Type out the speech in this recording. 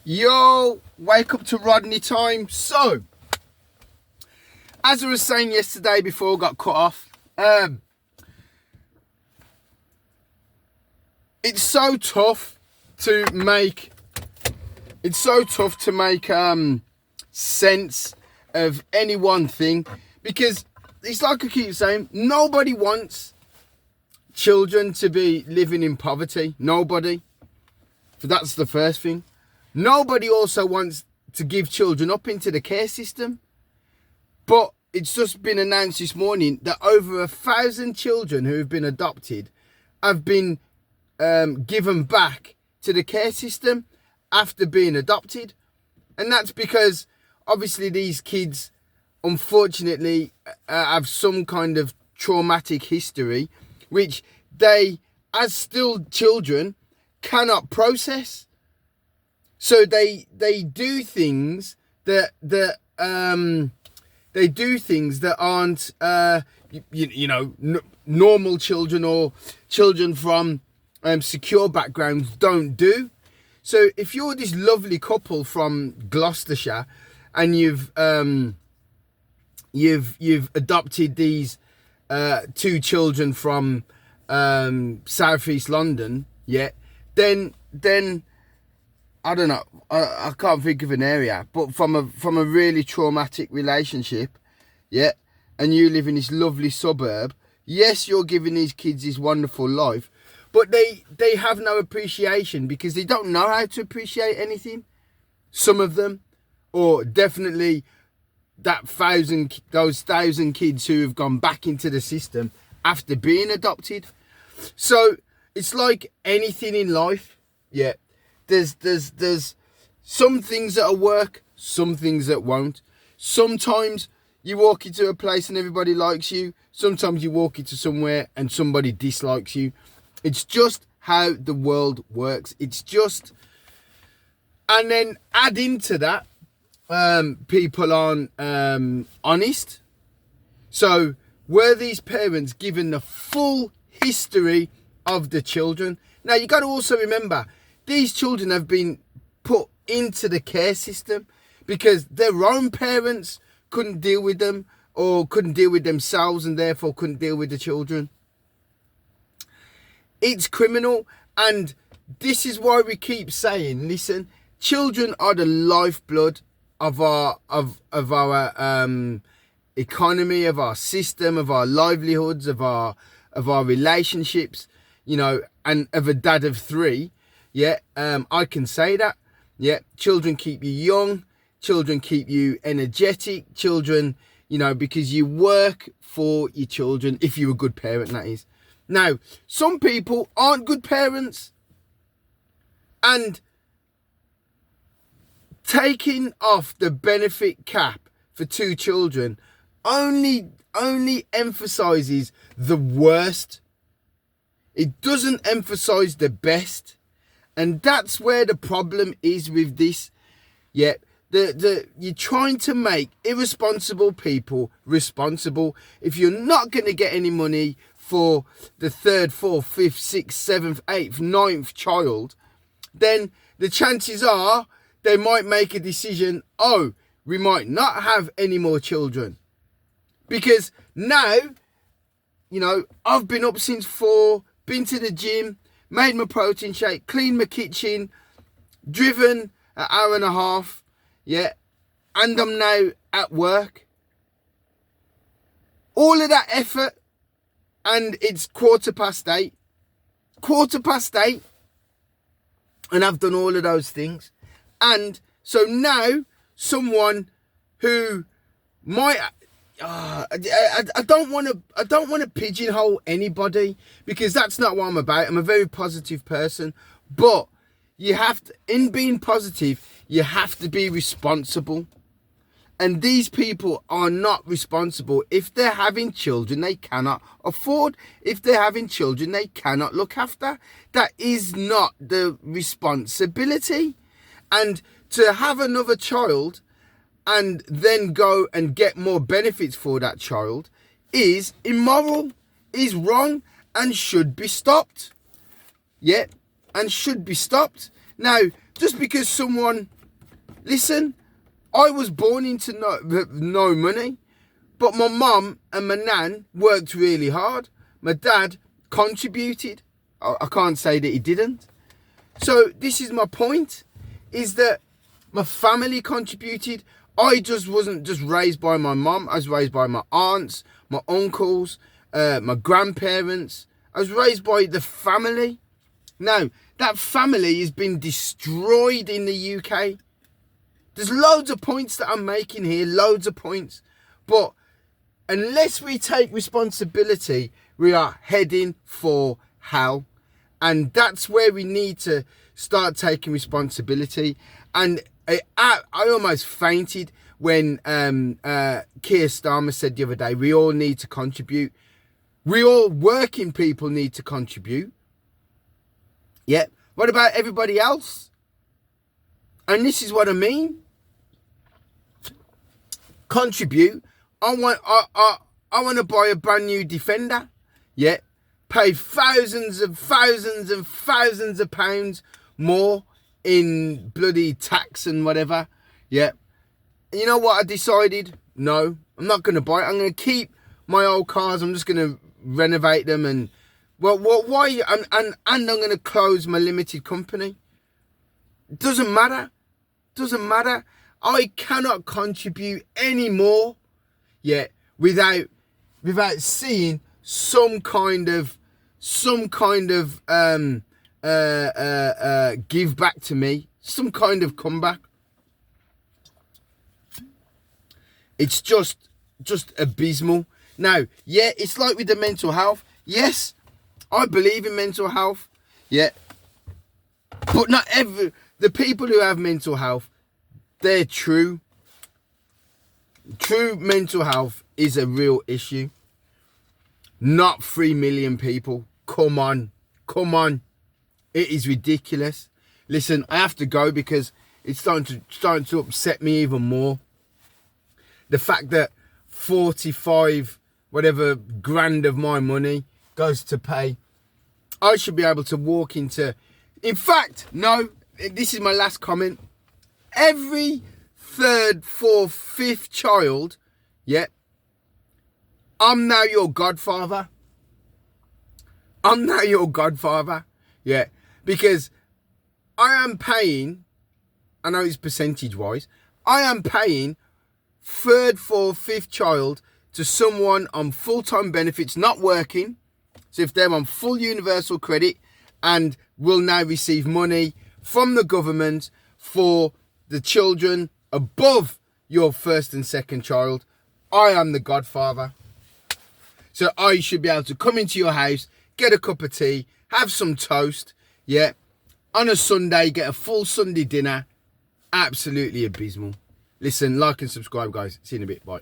Yo, wake up to Rodney time. So, as I was saying yesterday before I got cut off, it's so tough to make sense of any one thing, because it's like I keep saying, nobody wants children to be living in poverty. Nobody. So that's the first thing. Nobody also wants to give children up into the care system. But it's just been announced this morning that over 1,000 children who have been adopted have been given back to the care system after being adopted. And that's because obviously these kids, unfortunately, have some kind of traumatic history, which they, as still children, cannot process. So they do things that aren't normal children or children from secure backgrounds don't do. So if you're this lovely couple from Gloucestershire and you've adopted these two children from southeast London, then I don't know. I can't think of an area, but from a really traumatic relationship, and you live in this lovely suburb. Yes, you're giving these kids this wonderful life, but they have no appreciation because they don't know how to appreciate anything. Some of them, or definitely those 1,000 kids who have gone back into the system after being adopted. So it's like anything in life, There's some things that'll work, some things that won't. Sometimes you walk into a place and everybody likes you. Sometimes you walk into somewhere and somebody dislikes you. It's just how the world works. And then add into that, people aren't honest. So were these parents given the full history of the children? Now you got to also remember, these children have been put into the care system because their own parents couldn't deal with them or couldn't deal with themselves and therefore couldn't deal with the children. It's criminal, and this is why we keep saying, listen, children are the lifeblood of our economy, of our system, of our livelihoods, of our relationships, and of a dad of three. I can say that. Children keep you young. Children keep you energetic. Children, because you work for your children, if you're a good parent, that is. Now, some people aren't good parents, and taking off the benefit cap for 2 children only emphasizes the worst. It doesn't emphasize the best. And that's where the problem is with this. You're trying to make irresponsible people responsible. If you're not going to get any money for the 3rd, 4th, 5th, 6th, 7th, 8th, 9th child, then the chances are they might make a decision, we might not have any more children. Because now, I've been up since 4, been to the gym, made my protein shake, cleaned my kitchen, driven an hour and a half, and I'm now at work. All of that effort, and it's 8:15. 8:15, and I've done all of those things. And so now, someone who might... I don't want to pigeonhole anybody, because that's not what I'm about. I'm a very positive person, but you have to, in being positive, you have to be responsible. And these people are not responsible. If they're having children they cannot afford, if they're having children they cannot look after, that is not the responsibility. And to have another child and then go and get more benefits for that child is immoral, is wrong, and should be stopped. And should be stopped. Now, Just because someone, listen, I was born into no money, but my mum and my nan worked really hard. My dad contributed. I can't say that he didn't. So this is my point, is that my family contributed. I just wasn't just raised by my mum. I was raised by my aunts, my uncles, my grandparents. I was raised by the family. Now, that family has been destroyed in the UK. There's loads of points that I'm making here, loads of points. But unless we take responsibility, we are heading for hell. And that's where we need to start taking responsibility. And I almost fainted when Keir Starmer said the other day, we all need to contribute. We all working people need to contribute. Yeah. What about everybody else? And this is what I mean. Contribute. I want to buy a brand new Defender. Yeah. Pay thousands and thousands and thousands of pounds more in bloody tax and whatever. Yeah. And you know what I decided? No, I'm not going to buy it. I'm going to keep my old cars. I'm just going to renovate them and why? And I'm going to close my limited company. It doesn't matter. Doesn't matter. I cannot contribute anymore. Yeah, without seeing some kind of give back to me, some kind of comeback. It's just abysmal. Now, yeah, it's like with the mental health. Yes, I believe in mental health. Yeah, but not the people who have mental health, they're true mental health is a real issue. Not 3 million people. Come on. It is ridiculous. Listen, I have to go because it's starting to upset me even more. The fact that 45 whatever grand of my money goes to pay. I should be able to walk into... In fact, no, this is my last comment. Every third, fourth, fifth child, yeah, I'm now your godfather. Yeah, because I am paying, I know it's percentage wise, I am paying third, fourth, fifth child to someone on full-time benefits, not working. So if they're on full universal credit and will now receive money from the government for the children above your first and second child, I am the godfather. So I should be able to come into your house, get a cup of tea, have some toast, yeah, on a Sunday, get a full Sunday dinner. Absolutely abysmal. Listen, like and subscribe, guys. See you in a bit. Bye.